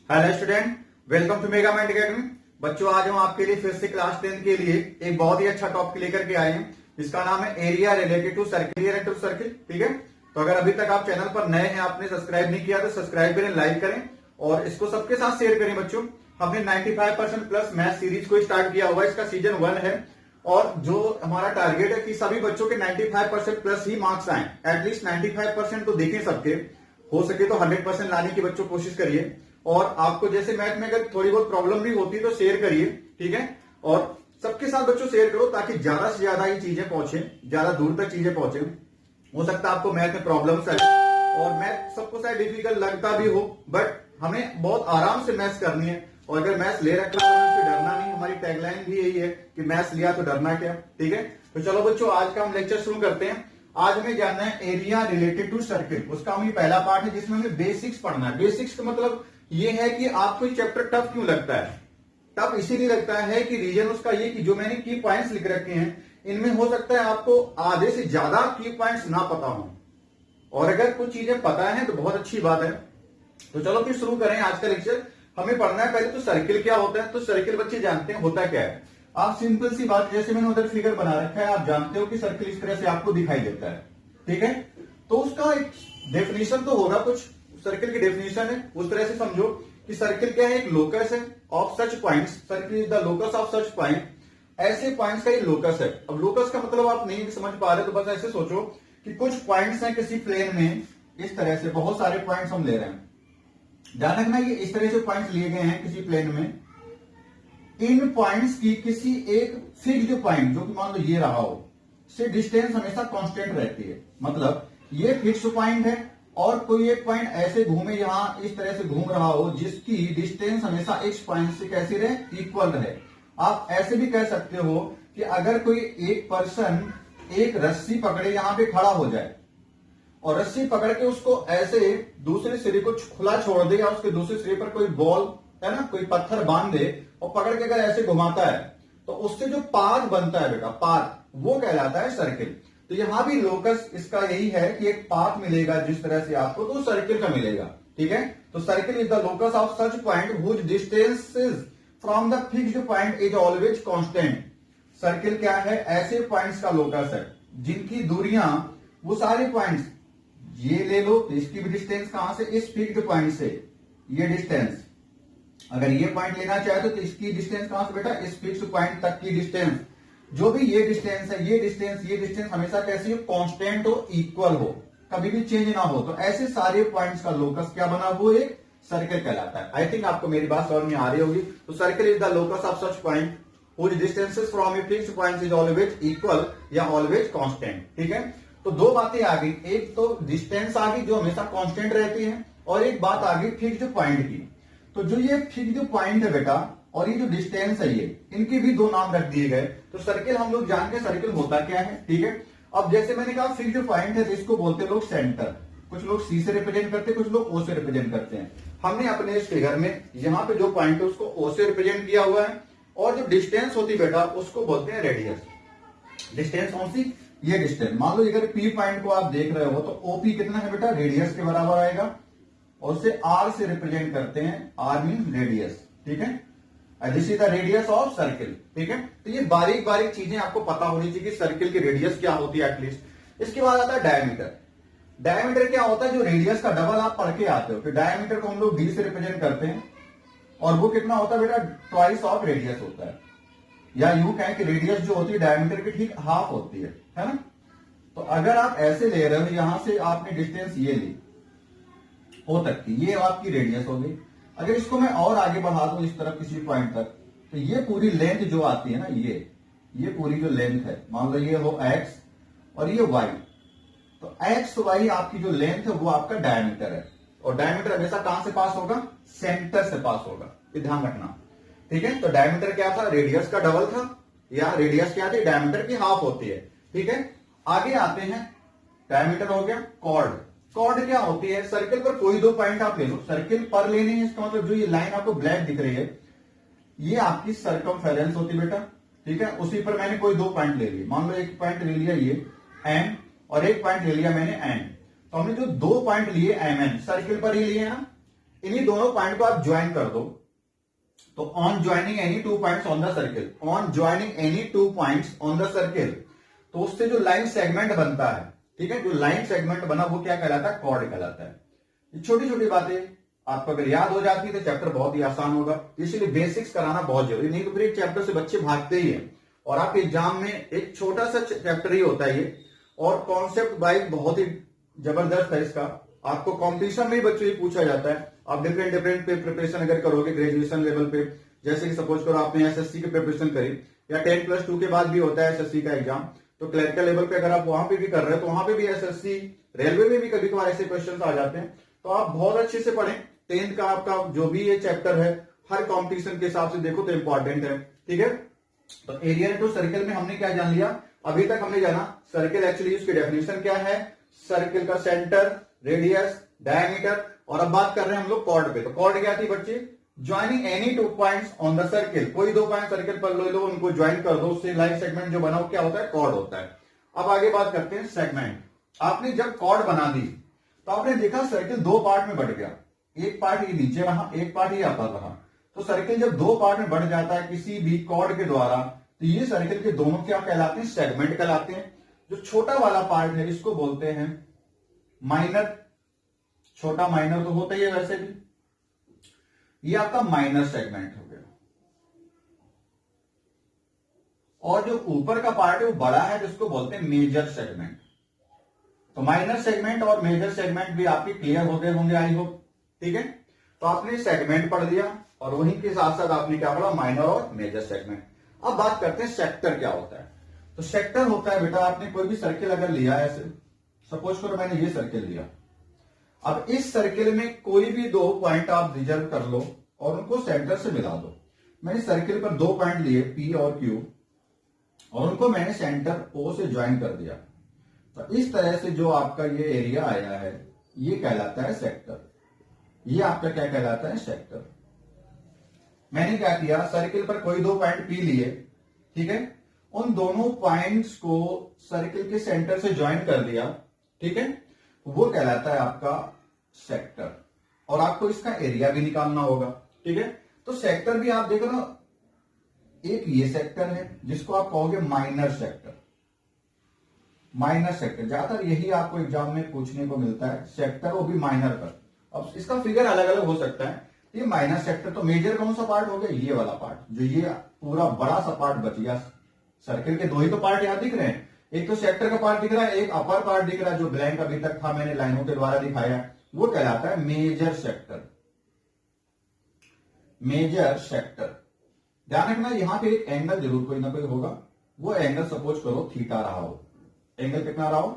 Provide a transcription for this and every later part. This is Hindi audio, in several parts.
Hello student, welcome to mega mind academy. बच्चों, आज हम आपके लिए फिर से क्लास 10 के लिए एक बहुत ही अच्छा टॉपिक लेकर के आए हैं जिसका नाम है area related to circle, area to circle. ठीक है, तो अगर अभी तक आप चैनल पर नए हैं, आपने सब्सक्राइब नहीं किया तो सब्सक्राइब करें, लाइक करें और इसको सबके साथ शेयर करें। बच्चों, हमने 95% प्लस मैथ सीरीज को स्टार्ट किया हुआ है, इसका सीजन 1 है और जो हमारा टारगेट है कि सभी बच्चों के 95% प्लस ही मार्क्स आए। एटलीस्ट 95% तो देखें सबके, हो सके तो 100% लाने की बच्चों कोशिश करिए। और आपको जैसे मैथ में अगर थोड़ी बहुत प्रॉब्लम भी होती है तो शेयर करिए, ठीक है। और सबके साथ बच्चों शेयर करो ताकि ज्यादा से ज्यादा ही चीजें पहुंचे, ज्यादा दूर तक चीजें पहुंचे। हो सकता है आपको मैथ में प्रॉब्लम्स है और मैथ सबको शायद डिफिकल्ट लगता भी हो, बट हमें बहुत आराम से मैथ्स करनी है। और अगर मैथ्स ले रखा है तो उससे डरना नहीं। हमारी टैगलाइन भी यही है कि मैथ्स लिया तो डरना क्या। ठीक है, तो चलो बच्चों, आज का हम लेक्चर शुरू करते हैं। आज हमें जानना है एरिया रिलेटेड टू सर्किल। उसका हमें पहला पार्ट है जिसमें हमें बेसिक्स पढ़ना है। बेसिक्स का मतलब ये है कि आपको चैप्टर टफ क्यों लगता है। टफ इसीलिए लगता है कि रीजन उसका ये कि जो मैंने की पॉइंट्स लिख रखे हैं इनमें हो सकता है आपको आधे से ज्यादा की पॉइंट्स ना पता हो, और अगर कुछ चीजें पता है तो बहुत अच्छी बात है। तो चलो फिर शुरू करें आज का लेक्चर। हमें पढ़ना है पहले तो सर्किल क्या होता है। तो सर्किल बच्चे जानते हैं होता क्या है। आप सिंपल सी बात, जैसे मैंने उधर फिगर बना रखा है, आप जानते हो कि सर्किल इस तरह से आपको दिखाई देता है। ठीक है, तो उसका एक डेफिनेशन तो होगा, कुछ सर्किल की डेफिनेशन है, उस तरह से समझो कि सर्किल क्या है, एक लोकस है of such points. Circle is the locus of such point. ऐसे पॉइंट्स का ये लोकस है। अब लोकस का मतलब आप नहीं समझ पा रहे तो बस ऐसे सोचो कि कुछ पॉइंट्स हैं किसी प्लेन में, इस तरह से बहुत सारे पॉइंट्स हम ले रहे हैं। ध्यान रखना, ये इस तरह से पॉइंट्स लिए गए हैं किसी प्लेन में। इन पॉइंट्स की किसी एक फिक्स्ड पॉइंट, जो कि मान लो ये रहा हो, से डिस्टेंस हमेशा कांस्टेंट रहती है। मतलब ये फिक्स पॉइंट है और कोई एक पॉइंट ऐसे घूमे, यहां इस तरह से घूम रहा हो, जिसकी डिस्टेंस हमेशा इस पॉइंट से कैसी रहे, इक्वल रहे। आप ऐसे भी कह सकते हो कि अगर कोई एक पर्सन एक रस्सी पकड़े यहां पे खड़ा हो जाए और रस्सी पकड़ के उसको ऐसे दूसरे सिरे को खुला छोड़ दे, या उसके दूसरे सिरे पर कोई बॉल है ना, कोई पत्थर बांध दे और पकड़ के अगर ऐसे घुमाता है, तो उससे जो पाथ बनता है बेटा, पाथ, वो कहलाता है सर्किल। तो यहां भी लोकस इसका यही है कि एक पाथ मिलेगा जिस तरह से आपको, तो सर्किल का मिलेगा। ठीक है, तो circle is the locus of such point whose distances from the fixed point is always constant. Circle क्या है, ऐसे पॉइंट्स का लोकस है जिनकी दूरियां, वो सारे पॉइंट्स, ये ले लो तो इसकी भी डिस्टेंस कहां से, इस फिक्स्ड पॉइंट से, ये डिस्टेंस। अगर ये पॉइंट लेना चाहे तो इसकी डिस्टेंस कहां से बेटा, इस फिक्स्ड पॉइंट तक की डिस्टेंस। जो भी ये डिस्टेंस है, ये डिस्टेंस हमेशा कैसी हो, कांस्टेंट हो, इक्वल हो, कभी भी चेंज ना हो। तो ऐसे सारे पॉइंट्स का लोकस क्या बना, वो एक सर्किल कहलाता है। आई थिंक आपको मेरी बात समझ में आ रही होगी। तो circle is the locus of such point which distances from a fixed point is always equal या ऑलवेज कांस्टेंट। ठीक है, तो दो बातें आ गई, एक तो डिस्टेंस आ गई जो हमेशा कांस्टेंट रहती है, और एक बात आ गई फिक्स्ड पॉइंट की। तो जो ये फिक्स्ड पॉइंट है बेटा और ये जो डिस्टेंस है, ये इनके भी दो नाम रख दिए गए। तो सर्किल हम लोग जान के सर्किल होता क्या है। ठीक है, अब जैसे मैंने कहा फिक्स्ड पॉइंट है तो इसको बोलते हैं लोग सेंटर। कुछ लोग सी से रिप्रेजेंट करते हैं, कुछ लोग ओ से रिप्रेजेंट करते हैं। हमने अपने इस फिगर में यहाँ पे जो पॉइंट है उसको ओ से रिप्रेजेंट किया हुआ है, और जो डिस्टेंस होती बेटा उसको बोलते हैं रेडियस। डिस्टेंस कौन सी, ये डिस्टेंस। मान लो अगर पी पॉइंट को आप देख रहे हो तो ओपी कितना है बेटा, रेडियस के बराबर आएगा, और उसे आर से रिप्रेजेंट करते हैं, आर मीन रेडियस। ठीक है, this is the radius of circle. ठीक है, तो ये बारीक बारीक चीजें आपको पता होनी चाहिए कि सर्किल की रेडियस क्या होती है एटलीस्ट। इसके बाद आता है डायमीटर। डायमीटर क्या होता है, जो रेडियस का डबल आप पढ़ के आते हो। फिर डायमीटर को हम लोग डी से रिप्रेजेंट करते हैं, और वो कितना होता है बेटा, ट्वाइस ऑफ रेडियस होता है। या यूं कहें कि रेडियस जो होती है डायमीटर की ठीक हाफ होती है ना। तो अगर आप ऐसे ले रहे हो, यहां से आपने डिस्टेंस ये ली ओ तक की, ये आपकी रेडियस हो गई। अगर इसको मैं और आगे बढ़ा दूं इस तरफ किसी पॉइंट तक, तो ये पूरी लेंथ जो आती है ना, ये पूरी जो लेंथ है, मान लो ये हो एक्स और ये वाई, तो एक्स वाई आपकी जो लेंथ है वो आपका डायमीटर है। और डायमीटर हमेशा कहां से पास होगा, सेंटर से पास होगा, ये ध्यान रखना। ठीक है, तो डायमीटर क्या था, रेडियस का डबल था, या रेडियस क्या थी, डायमीटर की हाफ होती है। ठीक है, आगे आते हैं, डायमीटर हो गया। कॉर्ड, कॉर्ड क्या होती है, सर्किल पर कोई दो पॉइंट आप ले लो, सर्किल पर लेने हैं, इसका मतलब जो ये लाइन आपको ब्लैक दिख रही है ये आपकी सर्कमफेरेंस होती बेटा। ठीक है, उसी पर मैंने कोई दो पॉइंट ले लिए, मान लो एक पॉइंट ले लिया ये एम, और एक पॉइंट ले लिया मैंने एन। तो हमने जो दो पॉइंट लिए एम एन, सर्किल पर ही लिए ना, इन्हीं दोनों पॉइंट को आप ज्वाइन कर दो, तो on joining any two points on the circle, on joining any two points on the circle, तो उससे जो लाइन सेगमेंट बनता है, ठीक है, जो लाइन सेगमेंट बना वो क्या कहलाता है, कॉर्ड कहलाता है। ये छोटी छोटी बातें आपको अगर याद हो जाती है तो चैप्टर बहुत ही आसान होगा, इसलिए बेसिक्स कराना बहुत जरूरी, नहीं तो फिर एक चैप्टर से बच्चे भागते ही हैं। और आपके एग्जाम में एक छोटा सा चैप्टर ही होता है ये, और कॉन्सेप्ट वाइज बहुत ही जबरदस्त है इसका। आपको कॉम्पिटिशन में ही बच्चों ये पूछा जाता है। आप डिफरेंट डिफरेंट पे प्रिपरेशन अगर करोगे ग्रेजुएशन लेवल पे, जैसे कि सपोज करो आपने एसएससी की प्रिपरेशन करी, या 10+2 के बाद भी होता है एसएससी का एग्जाम, तो क्लरिकल लेवल पे अगर आप वहां पे भी कर रहे हो तो वहां पे भी एसएससी, रेलवे में भी कभी कभार ऐसे क्वेश्चन आ जाते हैं। तो आप बहुत अच्छे से पढ़ें। 10th का आपका जो भी ये चैप्टर है हर कॉम्पिटिशन के हिसाब से देखो तो इंपॉर्टेंट है, ठीक है। तो एरिया इनटू सर्किल में हमने क्या जान लिया, अभी तक हमने जाना सर्किल एक्चुअली उसकी डेफिनेशन क्या है, सर्किल का सेंटर, रेडियस, डायमीटर, और अब बात कर रहे हैं हम लोग कॉर्ड पे। तो कॉर्ड क्या थी बच्चे, joining any two points on the circle, कोई दो पॉइंट सर्किल पर लो उनको ज्वाइन कर दो, उससे लाइन सेगमेंट जो बना वो क्या होता है, कॉर्ड होता है। अब आगे बात करते हैं सेगमेंट। आपने जब कॉर्ड बना दी तो आपने देखा सर्किल दो पार्ट में बढ़ गया, एक पार्ट ये नीचे रहा, एक पार्ट ये ऊपर रहा। तो सर्किल जब दो पार्ट में बढ़ जाता है किसी भी कॉर्ड के द्वारा, तो ये सर्किल के दोनों क्या कहलाते हैं, सेगमेंट कहलाते हैं। जो छोटा वाला पार्ट है इसको बोलते हैं माइनर, छोटा माइनर तो होता ही है वैसे भी, ये आपका माइनर सेगमेंट हो गया। और जो ऊपर का पार्ट है वो बड़ा है जिसको बोलते हैं मेजर सेगमेंट। तो माइनर सेगमेंट और मेजर सेगमेंट भी आपके क्लियर हो गए होंगे आई होप, ठीक है। तो आपने सेगमेंट पढ़ लिया और वहीं के साथ साथ आपने क्या पढ़ा, माइनर और मेजर सेगमेंट। अब बात करते हैं सेक्टर क्या होता है। तो सेक्टर होता है बेटा, आपने कोई भी सर्किल अगर लिया है, ऐसे सपोज करो मैंने ये सर्किल लिया, अब इस सर्किल में कोई भी दो पॉइंट आप रिजर्व कर लो और उनको सेंटर से मिला दो। मैंने सर्किल पर दो पॉइंट लिए P और Q और उनको मैंने सेंटर O से ज्वाइन कर दिया। तो इस तरह से जो आपका ये एरिया आया है ये कहलाता है सेक्टर। ये आपका क्या कहलाता है, सेक्टर। मैंने क्या किया, सर्किल पर कोई दो पॉइंट P लिए, ठीक है, उन दोनों पॉइंट्स को सर्किल के सेंटर से ज्वाइन कर दिया, ठीक है, वो कहलाता है आपका सेक्टर। और आपको इसका एरिया भी निकालना होगा, ठीक है। तो सेक्टर भी आप देखो ना, एक ये सेक्टर है जिसको आप कहोगे माइनर सेक्टर। माइनर सेक्टर ज्यादातर यही आपको एग्जाम में पूछने को मिलता है, सेक्टर वो भी माइनर पर। अब इसका फिगर अलग अलग हो सकता है। ये माइनर सेक्टर, तो मेजर कौन सा पार्ट हो गया, ये वाला पार्ट, जो ये पूरा बड़ा सा पार्ट बच गया। सर्किल के दो ही तो पार्ट यहां दिख रहे हैं, एक तो सेक्टर का पार्ट दिख रहा है, एक अपर पार्ट दिख रहा है जो ब्लैंक अभी तक था, मैंने लाइनों के द्वारा दिखाया, वो कहलाता है मेजर सेक्टर। Major sector. ध्यान रखना यहां पे एक एंगल जरूर कोई ना कोई होगा, वो एंगल सपोज करो थीटा रहा हो। एंगल कितना रहा हो,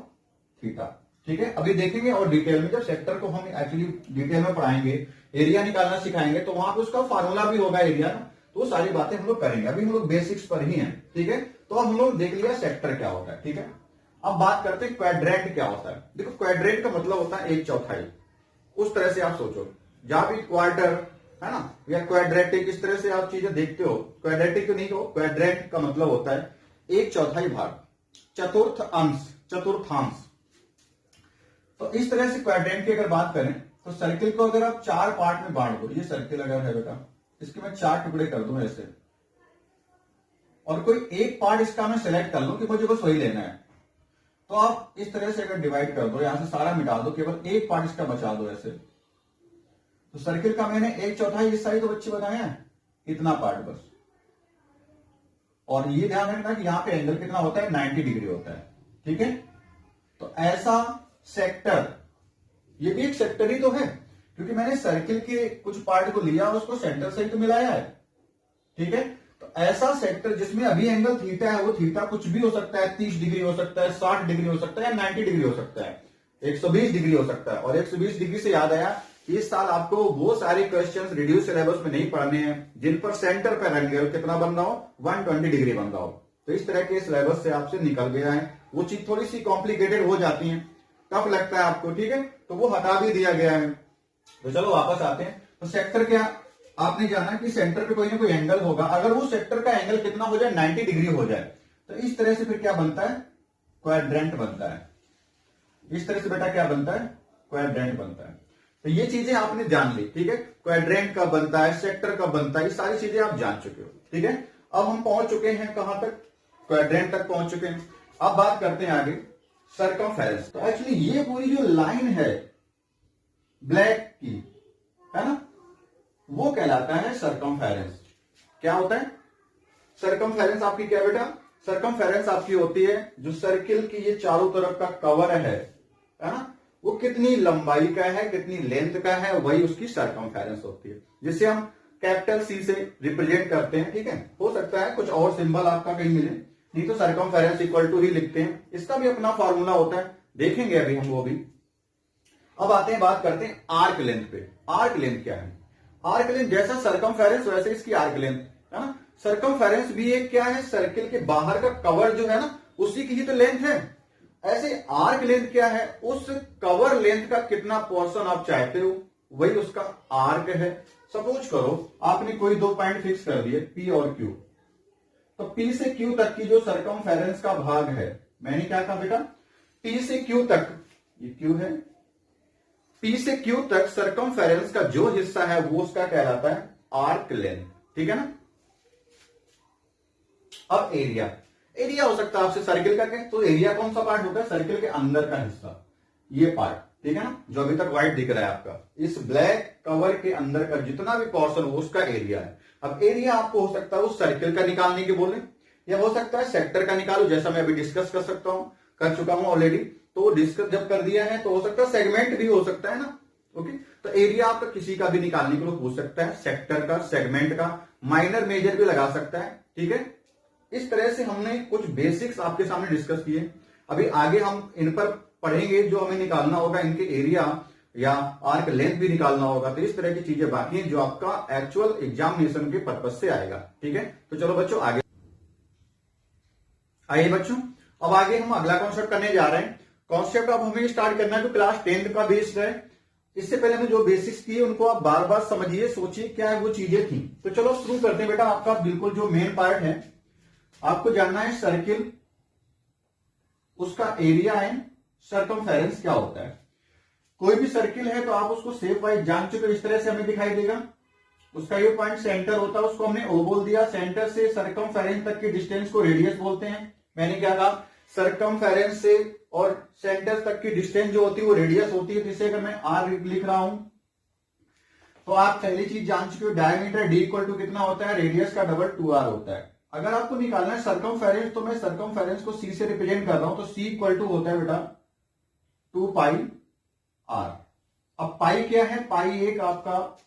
थीटा, ठीक है। अभी देखेंगे और डिटेल में, जब सेक्टर को हम एक्चुअली डिटेल में पढ़ाएंगे, एरिया निकालना सिखाएंगे, तो वहां पे उसका फार्मूला भी होगा एरिया का, तो वो सारी बातें हम लोग करेंगे। अभी हम लोग बेसिक्स पर ही हैं, ठीक है। तो अब हम लोग देख लिया सेक्टर क्या होता है, ठीक है। अब बात करते हैं क्वाड्रेंट क्या होता है। देखो क्वाड्रेंट का मतलब होता है एक चौथाई, उस तरह से आप सोचो, जहां भी क्वार्टर है ना, या क्वाड्रेटिक, इस तरह से आप चीजें देखते हो। क्वाड्रेटिक तो नहीं हो, क्वाड्रेंट का मतलब होता है एक चौथाई भाग, चतुर्थ अंश, चतुर्थांश। तो इस तरह से क्वाड्रेंट की अगर बात करें तो सर्किल को अगर आप चार पार्ट में बांट दो, ये सर्किल अगर है बेटा, इसके मैं चार टुकड़े कर दूं ऐसे, और कोई एक पार्ट इसका मैं सिलेक्ट कर लूं कि मुझे बस वही लेना है, तो आप इस तरह से अगर डिवाइड कर दो, यहां से सारा मिटा दो, केवल एक पार्ट इसका बचा दो ऐसे, तो सर्किल का मैंने एक चौथाई हिस्सा ही तो बच्चे बनाया है, इतना पार्ट बस। और ये ध्यान रखना कि यहां पे एंगल कितना होता है, 90 डिग्री होता है, ठीक है। तो ऐसा सेक्टर, ये भी एक सेक्टर ही तो है, क्योंकि मैंने सर्किल के कुछ पार्ट को लिया और उसको सेंटर से ही तो मिलाया है, ठीक है। तो ऐसा सेक्टर जिसमें अभी एंगल थीटा है, वो थीटा कुछ भी हो सकता है, 30 डिग्री हो सकता है, 60 डिग्री हो सकता है, 90 डिग्री हो सकता है, 120 डिग्री हो सकता है। और 120 डिग्री से याद आया, इस साल आपको वो सारे क्वेश्चंस रिड्यूस सिलेबस में नहीं पढ़ने हैं जिन पर सेंटर पर एंगल कितना बन रहा हो, 120 डिग्री बन रहा हो। तो इस तरह के सिलेबस से आपसे निकल गया है, वो चीज थोड़ी सी कॉम्प्लिकेटेड हो जाती है, टफ लगता है आपको, ठीक है, तो वो हटा भी दिया गया है। तो चलो वापस आते हैं। तो सेक्टर क्या, आपने जाना कि सेंटर पे कोई ना कोई एंगल होगा, अगर वो सेक्टर का एंगल कितना हो जाए, 90 डिग्री हो जाए, तो इस तरह से फिर क्या बनता है, क्वाड्रेंट बनता है। इस तरह से बेटा क्या बनता है, क्वाड्रेंट बनता है। तो ये चीजें आपने जान ली, ठीक है। क्वाड्रेंट कब बनता है, सेक्टर कब बनता है, ये सारी चीजें आप जान चुके हो, ठीक है। अब हम पहुंच चुके हैं कहां तक, क्वाड्रेंट तक पहुंच चुके हैं। अब बात करते हैं आगे सर्कमफेरेंस। तो एक्चुअली ये पूरी जो लाइन है ब्लैक की, है ना, वो कहलाता है सर्कमफेरेंस। क्या होता है सर्कमफेरेंस आपकी? क्या बेटा, सर्कमफेरेंस आपकी होती है जो सर्किल की ये चारों तरफ का कवर है ना, वो कितनी लंबाई का है, कितनी लेंथ का है, वही उसकी सर्कमफेरेंस होती है, जिसे हम कैपिटल सी से रिप्रेजेंट करते हैं, ठीक है। हो सकता है कुछ और सिंबल आपका कहीं मिले, नहीं तो सर्कमफेरेंस इक्वल टू ही लिखते हैं। इसका भी अपना फॉर्मूला होता है, देखेंगे अभी हम वो भी। अब आते हैं, बात करते हैं आर्क लेंथ पे। आर्क लेंथ क्या है? आर्क लेंथ जैसा सर्कमफेरेंस वैसे इसकी आर्क लेंथ, है ना। सर्कमफेरेंस भी एक क्या है, सर्किल के बाहर का कवर जो है ना, उसी की ही तो लेंथ है। ऐसे आर्क लेंथ क्या है, उस कवर लेंथ का कितना पोर्शन आप चाहते हो, वही उसका आर्क है। सपोज करो आपने कोई दो पॉइंट फिक्स कर दिए P और Q, तो P से Q तक की जो सर्कमफेरेंस का भाग है, मैंने क्या कहा बेटा, P से Q तक, ये Q है, P से Q तक सर्कमफेरेंस का जो हिस्सा है वो उसका कहलाता है आर्क लेंथ, ठीक है ना। अब एरिया, एरिया हो सकता है आपसे सर्किल का, तो एरिया कौन सा पार्ट होता है, सर्किल के अंदर का हिस्सा, ये पार्ट, ठीक है ना, जो अभी तक व्हाइट दिख रहा है आपका, इस ब्लैक कवर के अंदर का जितना भी पोर्शन हो उसका एरिया है। अब एरिया आपको हो सकता है उस सर्किल का निकालने के बोले, या हो सकता है सेक्टर का निकालो, जैसा मैं अभी डिस्कस कर सकता हूं, कर चुका हूं ऑलरेडी। तो डिस्कस जब कर दिया है तो हो सकता है सेगमेंट भी हो सकता है ना, ओके। तो एरिया आपका किसी का भी निकालने के लिए हो सकता है, सेक्टर का, सेगमेंट का, माइनर मेजर भी लगा सकता है, ठीक है। इस तरह से हमने कुछ बेसिक्स आपके सामने डिस्कस किए। अभी आगे हम इन पर पढ़ेंगे, जो हमें निकालना होगा, इनके एरिया या आर्क लेंथ भी निकालना होगा। तो इस तरह की चीजें बाकी हैं जो आपका एक्चुअल एग्जामिनेशन के पर्पज से आएगा, ठीक है। तो चलो बच्चों आगे आइए बच्चों, अब आगे हम अगला कॉन्सेप्ट करने जा रहे हैं। कॉन्सेप्ट अब हमें स्टार्ट करना है जो क्लास 10th का बेस्ड है। इससे पहले हमने जो बेसिक्स किए उनको आप बार बार समझिए, सोचिए क्या है वो चीजें थी। तो चलो शुरू करते हैं बेटा। आपका बिल्कुल जो मेन पार्ट है, आपको जानना है सर्किल, उसका एरिया है, सर्कमफेरेंस क्या होता है। कोई भी सर्किल है तो आप उसको शेप वाइज जान चुके, इस तरह से हमें दिखाई देगा। उसका ये पॉइंट सेंटर होता है, उसको हमने ओ बोल दिया। सेंटर से सर्कमफेरेंस तक की डिस्टेंस को रेडियस बोलते हैं। मैंने क्या कहा, सर्कमफेरेंस से और सेंटर तक की डिस्टेंस जो होती है वो रेडियस होती है। जिसे अगर मैं आर लिख रहा हूं तो आप पहली चीज जान चुके हो, डायमीटर डी इक्वल टू कितना होता है, रेडियस का डबल 2r होता है। अगर आपको निकालना है सर्कमफेरेंस, तो मैं सर्कमफेरेंस को सी से रिप्रेजेंट कर रहा हूं, तो सी इक्वल टू होता है बेटा 2 पाई आर। अब पाई क्या है, पाई एक आपका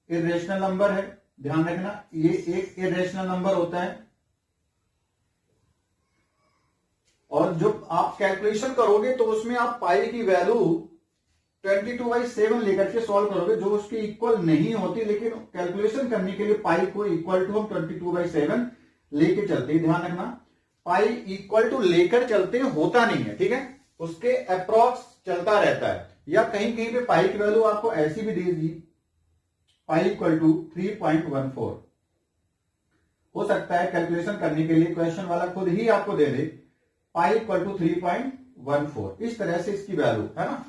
इरेशनल नंबर है, ध्यान रखना, ये एक इरेशनल नंबर होता है। और जब आप कैलकुलेशन करोगे तो उसमें आप पाई की वैल्यू 22/7 लेकर के सॉल्व करोगे, जो उसके इक्वल नहीं होती, लेकिन कैलकुलेशन करने के लिए पाई को इक्वल टू हम 22/7 लेके चलते हैं। ध्यान रखना, पाई इक्वल टू लेकर चलते हैं, होता नहीं है, ठीक है, उसके अप्रॉक्स चलता रहता है। या कहीं कहीं पे पाई की वैल्यू आपको ऐसी भी देगी, पाई इक्वल टू 3.14 हो सकता है। कैलकुलेशन करने के लिए क्वेश्चन वाला खुद ही आपको दे दे पाई इक्वल टू 3.14, इस तरह से इसकी वैल्यू है ना।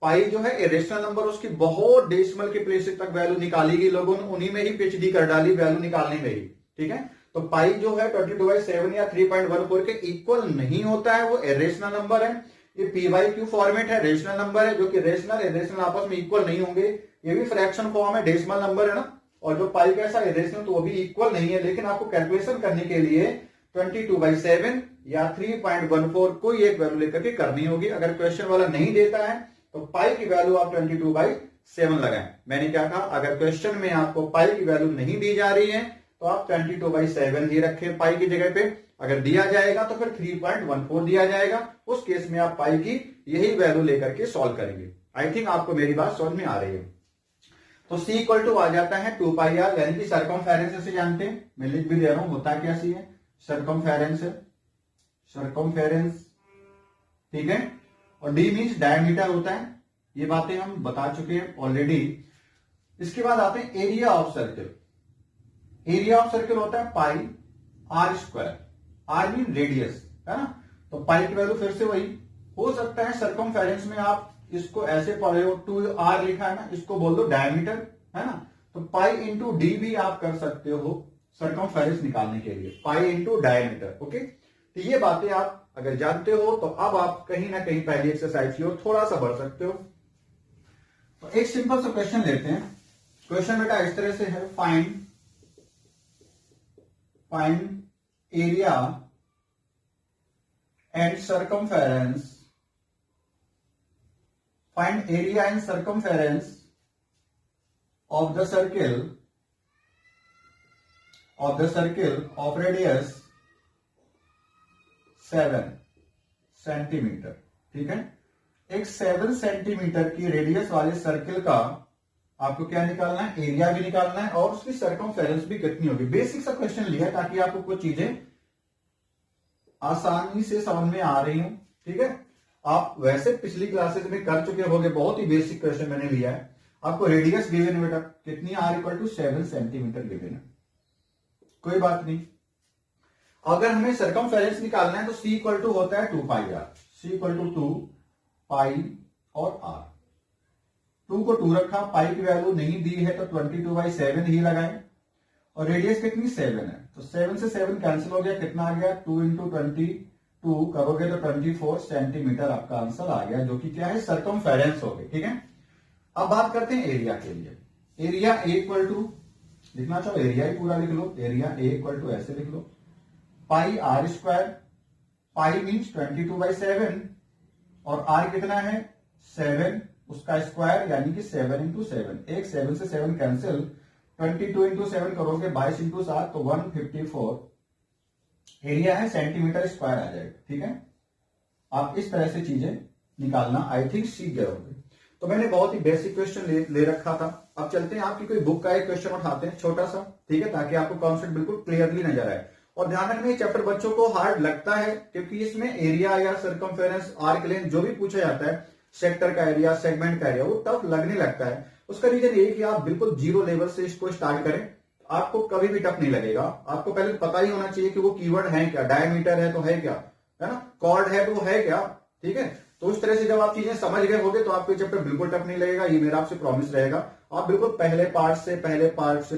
पाई जो है इरेशनल नंबर, उसकी बहुत डेसिमल के प्लेसेस तक वैल्यू निकाली गई, लोगों ने उन्हीं में ही पीएचडी कर डाली वैल्यू निकालने में ही, ठीक है। तो पाई जो है 22/7 या 3.14 के इक्वल नहीं होता है, वो इरेशनल नंबर है। ये p/q फॉर्मेट है, रेशनल नंबर है, जो कि रेशनल इरेशनल आपस में इक्वल नहीं होंगे। ये भी फ्रैक्शन फॉर्म है, डेसिमल नंबर है ना। और जो पाई कैसा इरेशनल, तो वो भी इक्वल नहीं है। लेकिन आपको कैलकुलेशन करने के लिए 22/7 या 3.14 कोई एक वैल्यू लेकर के करनी होगी। अगर क्वेश्चन वाला नहीं देता है तो पाई की वैल्यू आप 22/7 लगाएं। मैंने क्या कहा, अगर क्वेश्चन में आपको पाई की वैल्यू नहीं दी जा रही है तो आप 22/7 ही रखें पाई की जगह पे। अगर दिया जाएगा तो फिर 3.14 दिया जाएगा, उस केस में आप पाई की यही वैल्यू लेकर के सॉल्व करेंगे। आई थिंक आपको मेरी बात समझ में आ रही है। तो C इक्वल टू आ जाता है 2 पाई आर, यानी कि सर्कमफेरेंस से जानते हैं, मैं लिख भी दे रहा हूं, होता क्या सी है, सर्कमफेरेंस, सर्कमफेरेंस, ठीक है। और डी मीन्स डायमीटर होता है, ये बातें हम बता चुके हैं ऑलरेडी। इसके बाद आते हैं area of circle. Area of circle होता है pi r square, r mean radius, है ना। तो पाई की वैल्यू फिर से वही हो सकता है। सर्कमफेरेंस में आप इसको ऐसे पढ़े हो, 2r लिखा है ना, इसको बोल दो डायमीटर, है ना। तो पाई इंटू डी भी आप कर सकते हो सरकमफेरेंस निकालने के लिए, पाई इंटू डायमीटर। ओके, तो ये बातें आप अगर जानते हो तो अब आप कहीं ना कहीं पहली एक्सरसाइज की ओर थोड़ा सा बढ़ सकते हो। तो एक सिंपल सा क्वेश्चन लेते हैं। क्वेश्चन बेटा इस तरह से है, find area and circumference, find area and circumference of the circle of radius 7 centimetre. ठीक है, एक 7 सेंटीमीटर की रेडियस वाले सर्किल का आपको क्या निकालना है, एरिया भी निकालना है और उसकी सर्कमफेरेंस भी कितनी होगी। बेसिक सा क्वेश्चन लिया ताकि आपको कुछ चीजें आसानी से समझ में आ रही हूं। ठीक है, आप वैसे पिछली क्लासेस में कर चुके होंगे, बहुत ही बेसिक क्वेश्चन मैंने लिया है। आपको रेडियस गिवन है बेटा, कितनी, r equal to 7 centimetre given है, कोई बात नहीं। अगर हमें सर्कमफेरेंस निकालना है तो c इक्वल टू होता है 2 पाई r, c इक्वल टू 2 पाई और r। 2 को 2 रखा, पाई की वैल्यू नहीं दी है तो 22/7 ही लगाए, और रेडियस कितनी 7 है, तो 7 से 7 कैंसिल हो गया, कितना आ गया 2 इंटू 22 करोगे तो 24 सेंटीमीटर आपका आंसर आ गया, जो कि क्या है, सर्कमफेरेंस हो गई। ठीक है, अब बात करते हैं एरिया के लिए। एरिया ए इक्वल टू, लिखना चाहो एरिया ही पूरा लिख लो, एरिया ए इक्वल टू ऐसे लिख लो, पाई आर स्क्वायर, पाई मीन्स 22/7 और आर कितना है 7, उसका स्क्वायर यानी कि 7 इंटू 7, एक 7 से 7 कैंसिल, 22 इंटू 7 करोगे 22 इंटू 7 तो 154 एरिया है, सेंटीमीटर स्क्वायर आ जाएगा। ठीक है, आप इस तरह से चीजें निकालना आई थिंक सीख गए होंगे। तो मैंने बहुत ही बेसिक क्वेश्चन ले रखा था। अब चलते हैं आपकी कोई बुक का एक क्वेश्चन उठाते हैं छोटा सा, ठीक है, ताकि आपको कॉन्सेप्ट बिल्कुल क्लियरली नजर आए। और ध्यान रखना ये चैप्टर बच्चों को हार्ड लगता है क्योंकि इसमें एरिया या सर्कमफेरेंस, आर्क लेंथ जो भी पूछा जाता है, सेक्टर का एरिया, सेगमेंट का एरिया, वो टफ लगने लगता है। उसका रीजन ये कि आप बिल्कुल जीरो लेवल से इसको स्टार्ट करें, आपको कभी भी टफ नहीं लगेगा। आपको पहले पता ही होना चाहिए कि वो कीवर्ड है क्या, डायमीटर है तो है क्या, है ना, कॉर्ड है तो है क्या। ठीक है, तो उस तरह से जब आप चीजें समझ गए होंगे तो आपको चैप्टर बिल्कुल टफ नहीं लगेगा, ये मेरा आपसे प्रॉमिस रहेगा। आप बिल्कुल पहले पार्ट से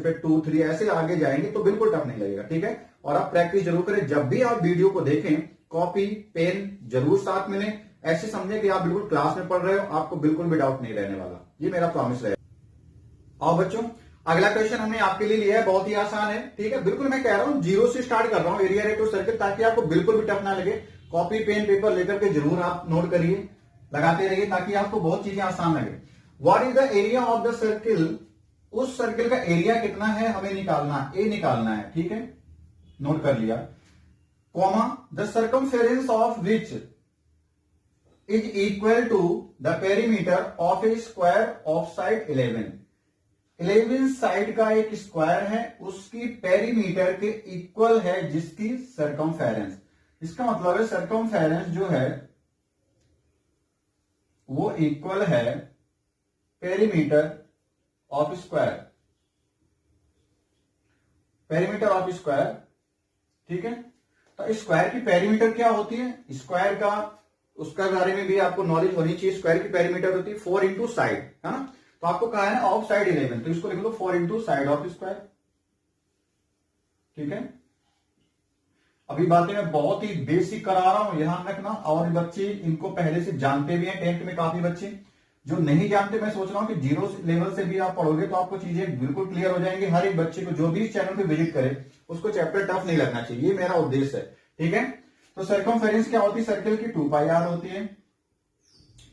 फिर 2, 3 ऐसे आगे जाएंगे तो बिल्कुल टफ नहीं लगेगा। ठीक है, और आप प्रैक्टिस जरूर करें। जब भी आप वीडियो को देखें, कॉपी पेन जरूर साथ में लें, ऐसे समझें कि आप बिल्कुल क्लास में पढ़ रहे हो, आपको बिल्कुल भी डाउट नहीं रहने वाला, ये मेरा प्रॉमिस रहेगा। और बच्चों अगला क्वेश्चन हमने आपके लिए लिया है, बहुत ही आसान है। ठीक है, बिल्कुल मैं कह रहा हूं जीरो से स्टार्ट कर रहा हूं, एरिया रेक्ट सर्किल, ताकि आपको बिल्कुल भी टफ ना लगे। कॉपी पेन पेपर लेकर के जरूर आप नोट करिए, लगाते रहिए ताकि आपको बहुत चीजें आसान लगे। What is the area of the circle, उस सर्किल का एरिया कितना है हमें निकालना, ए निकालना है। ठीक है, नोट कर लिया, comma the circumference of which is equal to the perimeter of a square of side 11 side का एक स्क्वायर है, उसकी पेरीमीटर के इक्वल है जिसकी सर्कमफेरेंस। इसका मतलब है सर्कमफेरेंस जो है वो इक्वल है perimeter of square, perimeter of square. ठीक है, तो स्क्वायर की पेरीमीटर क्या होती है, स्क्वायर का उसका बारे में भी आपको नॉलेज होनी चाहिए। स्क्वायर की पेरीमीटर होती है 4 इंटू साइड, है ना, तो आपको कहा है ऑफ साइड 11, तो इसको लिख लो 4 इंटू साइड ऑफ स्क्वायर। ठीक है, अभी बातें मैं बहुत ही बेसिक करा रहा हूं, ध्यान रखना। और बच्चे इनको पहले से जानते भी हैं, 10th में काफी बच्चे जो नहीं जानते, मैं सोच रहा हूं कि जीरो लेवल से भी आप पढ़ोगे तो आपको चीजें बिल्कुल क्लियर हो जाएंगी। हर एक बच्चे को जो भी इस चैनल पे विजिट करे उसको चैप्टर टफ नहीं लगना चाहिए, ये मेरा उद्देश्य है। ठीक है, तो सर्कमफेरेंस क्या होती है सर्किल की, 2 पाई आर होती है।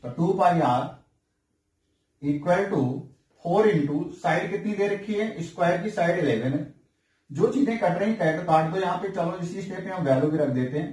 तो 2 pi r equal to 4 into side कितनी दे रखी है, स्क्वायर की साइड 11 है। जो चीजें कट रही काट दो यहाँ पे, चलो इसी स्टेप में हम वैल्यू भी रख देते हैं,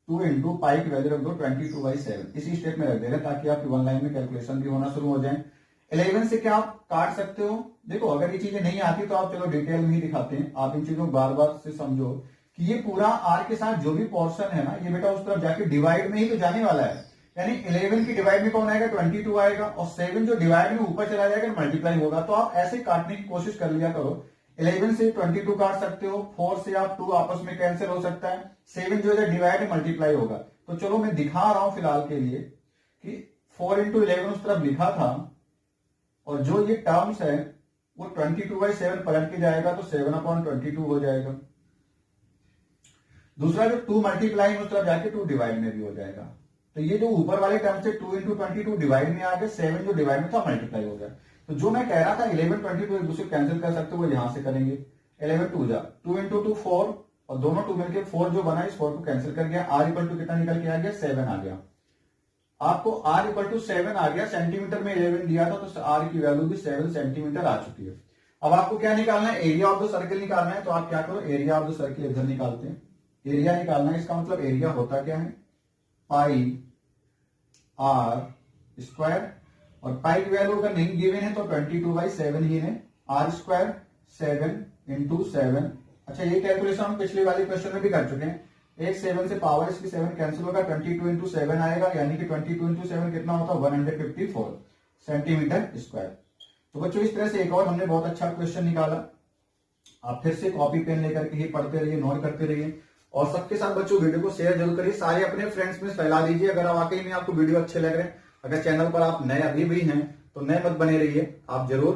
2 इंटू पाई की वैल्यू रख दो 22/7, इसी स्टेप में रख दे रहे हैं ताकि आपकी वन लाइन में कैलकुलेशन भी होना शुरू हो जाए। 11 से क्या आप काट सकते हो, देखो अगर ये चीजें नहीं आती तो आप चलो डिटेल में ही दिखाते हैं, आप इन चीजों को बार बार से समझो कि ये पूरा आर के साथ जो भी पोर्शन है ना, ये बेटा उस तरफ जाके डिवाइड में ही तो जाने वाला है। यानी 11 की डिवाइड में कौन आएगा, 22 आएगा, और 7 जो डिवाइड में ऊपर चला जाएगा मल्टीप्लाई होगा। तो आप ऐसे काटने की कोशिश कर लिया करो, 11 से 22 काट सकते हो, 4 से आप 2 आपस में कैंसिल हो सकता है, 7 जो है डिवाइड मल्टीप्लाई होगा। तो चलो मैं दिखा रहा हूं फिलहाल के लिए कि 4 इंटू 11 उस तरफ लिखा था, और जो ये टर्म्स है वो 22/7 पलट के जाएगा तो 7/22 हो जाएगा। दूसरा जो 2 मल्टीप्लाई उस तरफ जाके 2 डिवाइड में भी हो जाएगा। तो ये जो ऊपर वाले टर्म से 2 इंटू 22 डिवाइड में आ गए, 7 जो डिवाइड में था मल्टीप्लाई हो गया। तो जो मैं कह रहा था 11 22 एक दूसरे कैंसिल कर सकते हो, वो यहां से करेंगे। 11 2 जा 2 इंटू 2 4, और दोनों 2 मिलकर 4 जो बना इस 4 को कैंसिल कर गया। आर इक्वल टू कितना निकल के आ गया, 7 आ गया। आपको आर इक्वल टू 7 आ गया, सेंटीमीटर में 11 दिया था तो आर की वैल्यू भी 7 सेंटीमीटर आ चुकी है। अब आपको क्या निकालना है, एरिया ऑफ द सर्किल निकालना है। तो आप क्या करो, एरिया ऑफ द सर्किल इधर निकालते हैं। एरिया निकालना है, इसका मतलब एरिया होता क्या है, पाई आर स्क्वायर, और पाई की वैल्यू अगर नहीं गिवन है तो 22/7 ही है। R square 7 into 7। अच्छा, ये कैलकुलेशन हम पिछले वाले क्वेश्चन में भी कर चुके हैं। एक 7 से पावर इसकी 7 कैंसिल होगा, 22 इंटू 7 आएगा, यानी कि 22 इंटू 7 कितना होता है, 154 सेंटीमीटर स्क्वायर। तो बच्चों इस तरह से एक और हमने बहुत अच्छा क्वेश्चन निकाला। आप फिर से कॉपी पेन लेकर के ही पढ़ते रहिए, नोट करते रहिए, और सबके साथ बच्चों वीडियो को शेयर जरूर करिए, सारे अपने फ्रेंड्स में फैला दीजिए। अगर वाकई में आपको वीडियो अच्छे लग रहे हैं, अगर चैनल पर आप नए अभी भी हैं तो नए मत बने रहिए, आप जरूर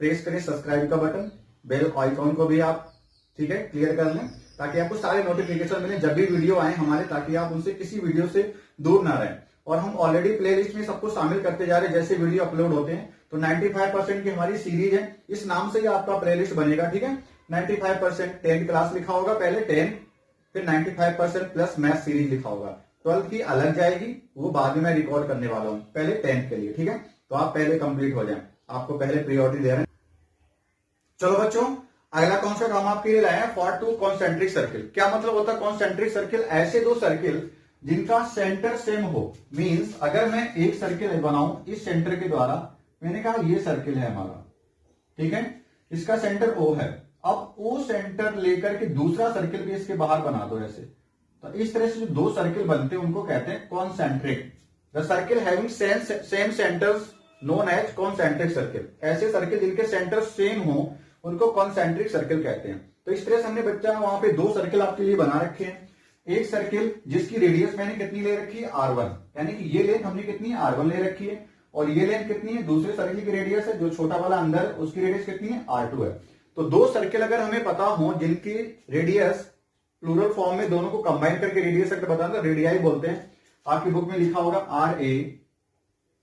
प्रेस करें सब्सक्राइब का बटन, बेल आइकॉन को भी आप ठीक है क्लियर कर लें, ताकि आपको सारे नोटिफिकेशन मिले जब भी वीडियो आए हमारे, ताकि आप उनसे किसी वीडियो से दूर ना रहें। और हम ऑलरेडी प्लेलिस्ट में सबको शामिल करते जा रहे हैं, जैसे वीडियो अपलोड होते हैं। तो 95% की हमारी सीरीज है, इस नाम से ही आपका प्लेलिस्ट बनेगा, ठीक है। 95% 10th क्लास लिखा होगा, पहले 10, फिर 95% प्लस मैथ सीरीज लिखा होगा। 12th की अलग जाएगी, वो बाद में मैं रिकॉर्ड करने वाला हूं, पहले 10th के लिए, ठीक है। तो आप पहले कंप्लीट हो जाएं, आपको पहले प्रायोरिटी दे रहे हैं। चलो बच्चों, अगला कॉन्सेप्ट हम आपके लिए लाए हैं, फॉर टू कॉन्सेंट्रिक सर्किल। क्या मतलब होता है कॉन्सेंट्रिक सर्किल, ऐसे दो सर्किल जिनका सेंटर सेम हो। मींस अगर मैं एक सर्किल बनाऊं इस सेंटर के द्वारा, मैंने कहा ये सर्किल है हमारा, ठीक है, इसका सेंटर ओ है। अब ओ सेंटर लेकर के दूसरा सर्किल भी इसके बाहर बना दो ऐसे। तो इस तरह से जो दो सर्किल बनते हैं उनको कहते हैं concentric. The circle having same centres known as concentric circle. ऐसे सर्किल जिनके सेंटर सेम हो उनको कॉन्सेंट्रिक सर्किल कहते हैं। तो इस तरह से हमने बच्चा वहां पे दो सर्किल आपके लिए बना रखे हैं। एक सर्किल जिसकी रेडियस मैंने कितनी ले रखी है, R1, यानी कि ये लेंथ हमने कितनी है, R1 ले रखी है, और ये लेंथ कितनी है, दूसरे सर्किल की रेडियस है जो छोटा वाला अंदर, उसकी रेडियस कितनी है, R2 है। तो दो सर्किल अगर हमें पता हो जिनकी रेडियस प्लूरल फॉर्म में दोनों को कंबाइन करके रेडियस अगर बताना तो रेडियाई बोलते हैं। आपकी बुक में लिखा होगा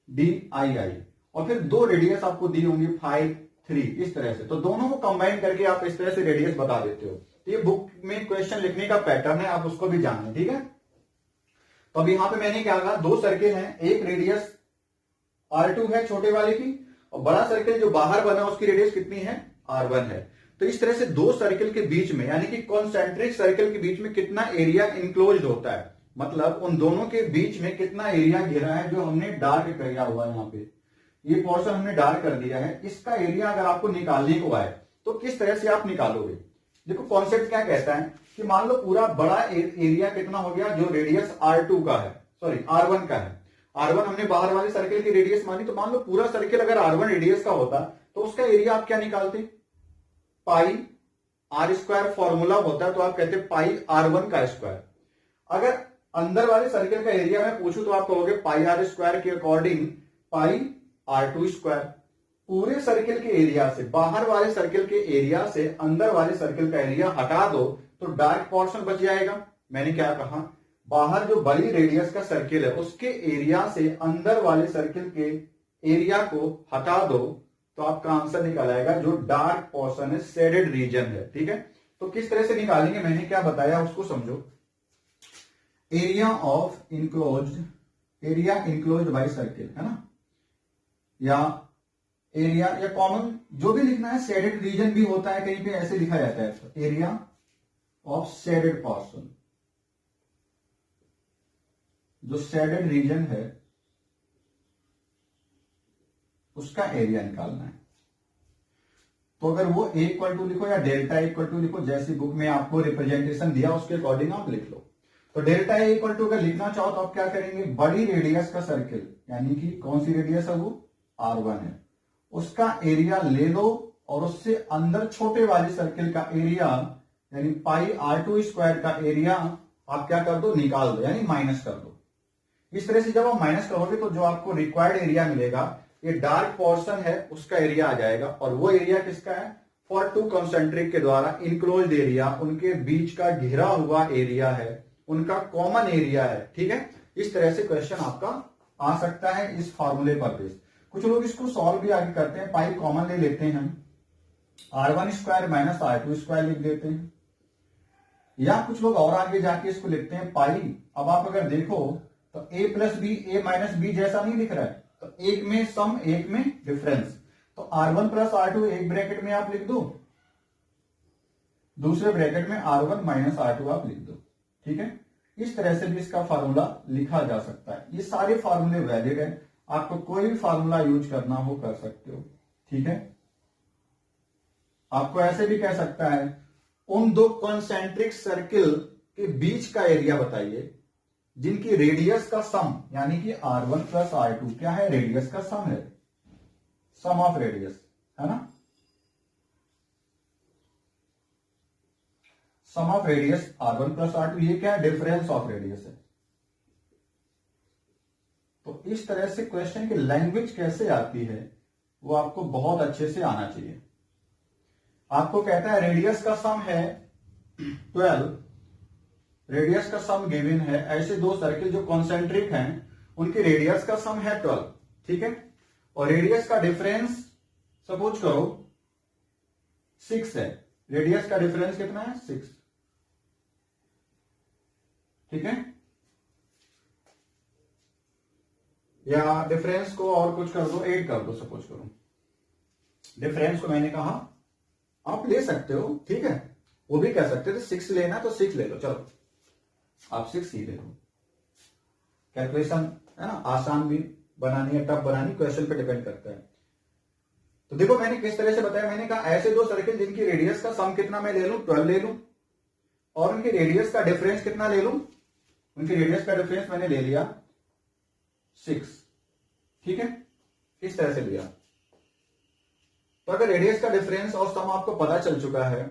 RADII, और फिर दो रेडियस आपको दी होंगी 5 3, इस तरह से। तो दोनों को कंबाइन करके आप इस तरह से रेडियस बता देते हो। तो ये बुक में क्वेश्चन लिखने का पैटर्न है, आप उसको भी जानें, ठीक है। तो अब यहां पे मैंने क्या कहा, दो सर्किल हैं, एक रेडियस R2 है छोटे वाले की, और बड़ा सर्किल जो बाहर बना उसकी रेडियस कितनी है, R1 है। तो इस तरह से दो सर्किल के बीच में, यानी कि कॉन्सेंट्रिक सर्किल के बीच में कितना एरिया इंक्लोज होता है, मतलब उन दोनों के बीच में कितना एरिया घेरा है, जो हमने डार्क किया हुआ है। यहाँ पे ये पोर्शन हमने डार्क कर दिया है, इसका एरिया अगर आपको निकालने को आए तो किस तरह से आप निकालोगे। देखो कॉन्सेप्ट क्या कहता है कि मान लो पूरा बड़ा एरिया कितना हो गया, जो रेडियस R2 का है, सॉरी R1 का है। R1 हमने बाहर वाले सर्किल की रेडियस मानी, तो मान लो पूरा सर्किल अगर R1 रेडियस का होता तो उसका एरिया आप क्या निकालते, पाई R स्क्वायर फॉर्मूला होता है, तो आप कहते पाई R1 का स्क्वायर। अगर अंदर वाले सर्किल का एरिया मैं पूछूं तो आप कहोगे पाई R स्क्वायर के अकॉर्डिंग पाई R2 स्क्वायर। पूरे सर्किल के एरिया से, बाहर वाले सर्किल के एरिया से अंदर वाले सर्किल का एरिया हटा दो तो डार्क पोर्शन बच जाएगा। मैंने क्या कहा, बाहर जो बड़ी रेडियस का सर्किल है उसके एरिया से अंदर वाले सर्किल के एरिया को हटा दो तो आपका आंसर निकल आएगा, जो डार्क पोर्शन है, शेडेड रीजन है, ठीक है। तो किस तरह से निकालेंगे, मैंने क्या बताया उसको समझो। Area of enclosed, area enclosed by circle है ना, या एरिया, या कॉमन जो भी लिखना है, शेडेड रीजन भी होता है, कहीं पे ऐसे लिखा जाता है, तो एरिया ऑफ शेडेड पोर्शन, जो शेडेड रीजन है उसका एरिया निकालना है। तो अगर वो A इक्वल टू लिखो या डेल्टा इक्वल टू लिखो, जैसी बुक में आपको रिप्रेजेंटेशन दिया उसके अकॉर्डिंग आप लिख लो। तो डेल्टा A इक्वल टू अगर लिखना चाहो तो आप क्या करेंगे, बड़ी रेडियस का सर्किल, यानी कि कौन सी रेडियस है, वो R1 है, उसका एरिया ले दो और उससे अंदर छोटे वाले सर्किल का एरिया, यानी पाई R2 स्क्वायर का एरिया आप क्या कर दो, निकाल दो, यानी माइनस कर दो। इस तरह से जब आप माइनस करोगे तो जो आपको रिक्वायर्ड एरिया मिलेगा, ये डार्क पोर्शन है उसका एरिया आ जाएगा, और वो एरिया किसका है, फॉर टू कंसेंट्रिक के द्वारा इनक्लोज्ड एरिया, उनके बीच का घिरा हुआ एरिया है, उनका कॉमन एरिया है। ठीक है, इस तरह से क्वेश्चन आपका आ सकता है इस फॉर्मूले पर बेस। कुछ लोग इसको सॉल्व भी आगे करते हैं, पाई कॉमन ले लेते हैं हम, r1² माइनस r2² लिख देते हैं, या कुछ लोग और आगे जाके इसको लिखते हैं पाई। अब आप अगर देखो तो a plus B, a minus B जैसा नहीं दिख रहा है, तो एक में सम एक में डिफरेंस, तो r1 प्लस r2 एक ब्रैकेट में आप लिख दो, दूसरे ब्रैकेट में r1 माइनस r2 आप लिख दो। ठीक है, इस तरह से भी इसका फार्मूला लिखा जा सकता है। ये सारे फार्मूले वैलिड है, आपको कोई भी फार्मूला यूज करना हो कर सकते हो। ठीक है, आपको ऐसे भी कह सकता है उन दो कॉन्सेंट्रिक सर्किल के बीच का एरिया बताइए जिनकी रेडियस का सम, यानी कि r1 प्लस r2 क्या है, रेडियस का सम है, सम ऑफ रेडियस है ना, सम of radius r1 plus r2, ये क्या है, डिफरेंस ऑफ रेडियस है। तो इस तरह से क्वेश्चन की लैंग्वेज कैसे आती है वो आपको बहुत अच्छे से आना चाहिए। आपको कहता है रेडियस का सम है 12, रेडियस का सम गिवन है, ऐसे दो सर्किल जो कॉन्सेंट्रिक हैं उनकी रेडियस का सम है 12। ठीक है, और रेडियस का डिफरेंस सपोज करो 6 है, रेडियस का डिफरेंस कितना है, 6। ठीक है, या डिफरेंस को और कुछ कर दो, 8 कर दो सपोज करो, डिफरेंस को मैंने कहा आप ले सकते हो। ठीक है, वो भी कह सकते थे 6 लेना तो 6 ले लो, चलो आप 6 ही ले लो। कैलकुलेशन है ना, आसान भी बनानी है टफ बनानी, क्वेश्चन पे डिपेंड करता है। तो देखो मैंने किस तरह से बताया, मैंने कहा ऐसे दो सर्किल जिनकी रेडियस का सम कितना मैं ले लूं, 12 ले लूं, और उनकी रेडियस का डिफरेंस कितना ले लूं, उनकी रेडियस का डिफरेंस मैंने ले लिया 6। ठीक है, इस तरह से लिया। तो अगर रेडियस का डिफरेंस और सम आपको पता चल चुका है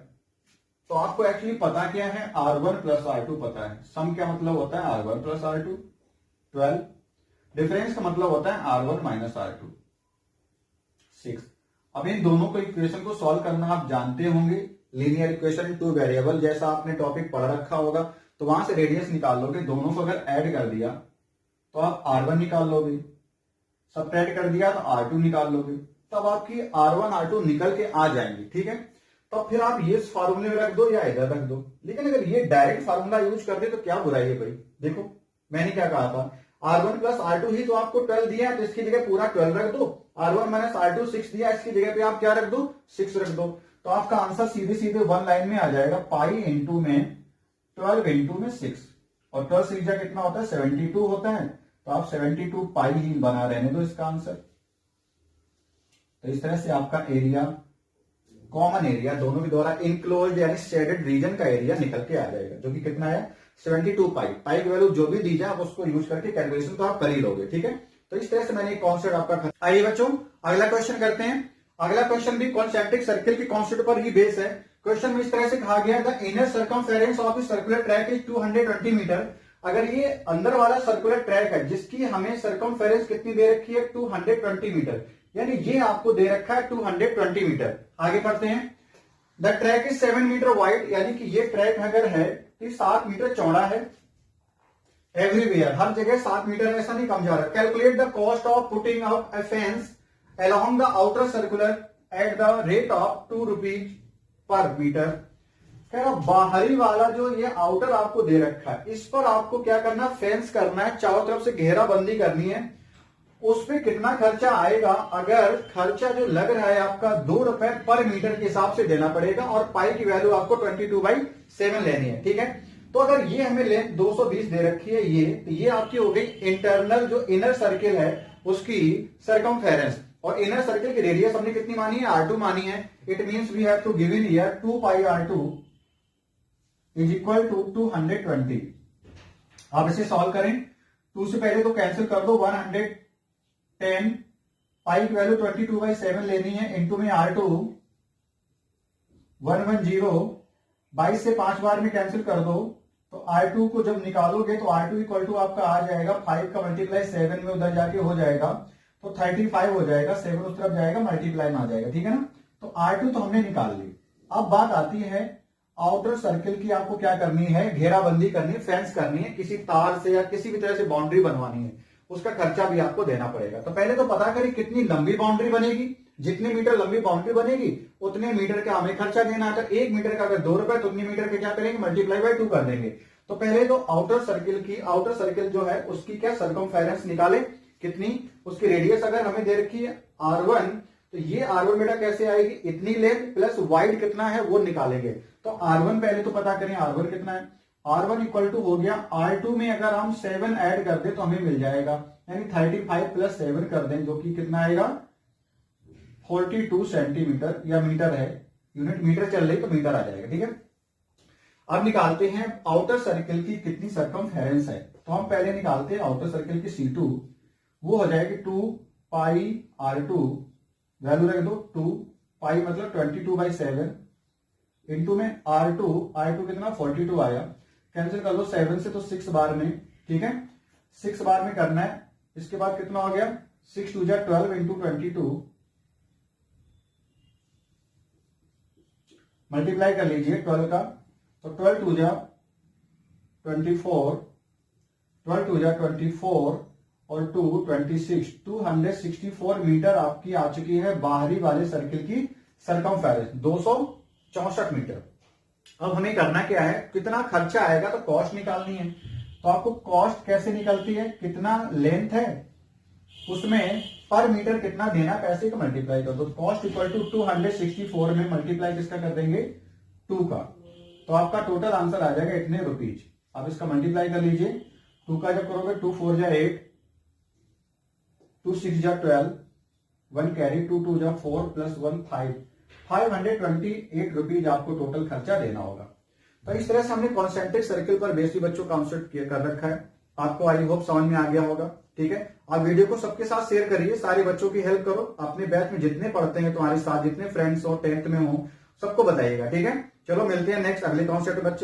तो आपको एक्चुअली पता क्या है, r1 प्लस r2 पता है। सम क्या मतलब होता है, r1 प्लस r2 12, डिफरेंस का मतलब होता है r1 माइनस r2 6। अब इन दोनों को इक्वेशन को सॉल्व करना आप जानते होंगे, linear equation in two variable जैसा आपने टॉपिक पढ़ रखा होगा, तो वहां से रेडियस निकाल लोगे, दोनों को अगर ऐड कर दिया तो आप r1 निकाल लोगे, सबट्रैक्ट कर दिया तो r2 निकाल लोगे, तब आपकी r1 r2 निकल के आ जाएंगे। ठीक है, तो फिर आप ये फार्मूले में रख दो या इधर रख दो, लेकिन अगर ये डायरेक्ट फार्मूला यूज कर दे तो क्या बुराई है भाई। देखो मैंने क्या कहा था, r1 प्लस r2 ही तो आपको 12 दिया है, तो इसकी जगह पूरा 12 रख दो, r1 माइनस r2 6 दिया, इसकी जगह पे आप क्या रख दो, 6 रख दो, तो आपका आंसर सीधे सीधे वन लाइन में आ जाएगा, पाई इंटू में 12 इंटू में 6, और 12 सीजा कितना होता है, 72 होता है, तो आप 72 पाई ही बना रहने दो इसका आंसर। तो इस तरह से आपका एरिया, कॉमन एरिया दोनों के द्वारा इनक्लोज्ड यानी शेडेड रीजन का एरिया निकल के आ जाएगा, जो कि कितना है 72 पाई। पाई की वैल्यू जो भी दी जाए आप उसको यूज करके कैलकुलेशन तो आप कर ही लोगे। ठीक है, तो इस तरह से मैंने कॉन्सेप्ट आपका। आइए बच्चों अगला क्वेश्चन करते हैं। अगला क्वेश्चन भी कॉन्सेंट्रिक सर्किल के कॉन्सेप्ट पर ही बेस है। क्वेश्चन में इस तरह से कहा गया, the inner circumference of the circular track is 220 metre. अगर ये अंदर वाला सर्कुलर ट्रैक है जिसकी हमें सर्कमफेरेंस कितनी दे रखी है, 220 मीटर, यानी ये आपको दे रखा है 220 मीटर। आगे पढ़ते हैं, the track is 7 metre wide, यानी कि ये ट्रैक अगर है तो 7 मीटर चौड़ा है, एवरीवेयर हर जगह 7 मीटर, ऐसा नहीं कम जा रहा। Calculate the cost of putting up a fence along the outer circular at the rate of 2 rupees per meter। कह रहा बाहरी वाला जो ये आउटर आपको दे रखा है, इस पर आपको क्या करना, फेंस करना है, चारों तरफ से घेराबंदी करनी है। उस पर कितना खर्चा आएगा, अगर खर्चा जो लग रहा है आपका 2 रुपए पर मीटर के हिसाब से देना पड़ेगा, और पाई की वैल्यू आपको 22/7 लेनी है। ठीक है, तो अगर ये हमें लेंथ 220 दे रखी है, ये आपकी हो गई इंटरनल जो इनर सर्किल है उसकी सर्कमफेरेंस, और इनर सर्किल की रेडियस हमने कितनी मानी है, r2 मानी है। It means we have to give in here 2 pi r2 is equal to 220। आप इसे सॉल्व करें, 2 से पहले तो कैंसिल कर दो, 110, पाई की वैल्यू 22/7 लेनी है, इंटू में r2 110, 22 से 5 बार में कैंसिल कर दो, तो R2 को जब निकालोगे तो R2 इक्वल टू आपका आ जाएगा 5 का मल्टीप्लाई 7 में उधर जाके हो जाएगा तो 35 हो जाएगा, 7 उस तरफ जाएगा, मल्टीप्लाई में आ जाएगा, ठीक है ना। तो R2 तो हमने निकाल ली। अब बात आती है आउटर सर्किल की, आपको क्या करनी है, घेराबंदी करनी है, फेंस करनी है, किसी तार से या किसी भी तरह से बाउंड्री बनवानी है, उसका खर्चा भी आपको देना पड़ेगा। तो पहले तो पता करें कितनी लंबी बाउंड्री बनेगी, जितने मीटर लंबी बाउंड्री बनेगी उतने मीटर का हमें खर्चा देना है। तो 1 मीटर का अगर 2 रुपए तो उतनी मीटर के क्या करेंगे, मल्टीप्लाई बाय 2 कर देंगे। तो पहले तो आउटर सर्किल जो है उसकी क्या सरकमफेरेंस निकाले, कितनी, उसकी रेडियस अगर हमें दे रखी है R1, तो ये R1 बेटा कैसे आएगी, इतनी लेंथ प्लस वाइड कितना है वो निकालेंगे। तो R1 पहले तो पता करें R1 कितना है। R1 इक्वल टू हो गया R2 में अगर हम 7 ऐड कर दें तो हमें मिल जाएगा, यानी 35 प्लस 7 कर दें जो कि कितना आएगा 42 सेंटीमीटर, या मीटर है, यूनिट मीटर चल रही तो मीटर आ जाएगा, ठीक है। अब निकालते हैं आउटर सर्किल की कितनी सरकमफेरेंस है। तो हम पहले निकालते हैं आउटर सर्किल की C2, वो हो जाएगी 2 पाई R2, वैल्यू रख दो 2 पाई मतलब 22/7 इंटू में R2 कितना 42 आया, कैंसिल कर लो 7 से तो 6 बार में, ठीक है, 6 बार में करना है। इसके बाद कितना हो गया 6 2 12 इंटू 22, मल्टीप्लाई कर लीजिए 12 का, तो 12 2 24, 12 2 24 और 2 26, 264 मीटर आपकी आ चुकी है बाहरी वाले सर्किल की सरकमफेरेंस, 264 मीटर। अब हमें करना क्या है, कितना खर्चा आएगा, तो कॉस्ट निकालनी है। तो आपको कॉस्ट कैसे निकलती है, कितना लेंथ है उसमें पर मीटर कितना देना, पैसे का मल्टीप्लाई कर दो। कॉस्ट इक्वल टू 264 में मल्टीप्लाई किसका कर देंगे 2 का, तो आपका टोटल आंसर आ जाएगा इतने रुपीज। आप इसका मल्टीप्लाई कर लीजिए, 2 का जब करोगे 2 4 जा 8, 2 6 जा 12, 1 कैरी, 2 2 जा 4 प्लस 1 5, 528 रुपीज आपको टोटल खर्चा देना होगा। तो इस तरह से हमने कॉन्सेंट्रिक सर्किल पर बेसिक बच्चों कॉन्सेप्ट कर रखा है। आपको आई होप समझ में आ गया होगा, ठीक है। आप वीडियो को सबके साथ शेयर करिए, सारे बच्चों की हेल्प करो, अपने बैच में जितने पढ़ते हैं तुम्हारे साथ, जितने फ्रेंड्स हो 10th में हो, सबको बताइएगा, ठीक है। चलो मिलते हैं नेक्स्ट अगले कॉन्सेप्ट बच्चों।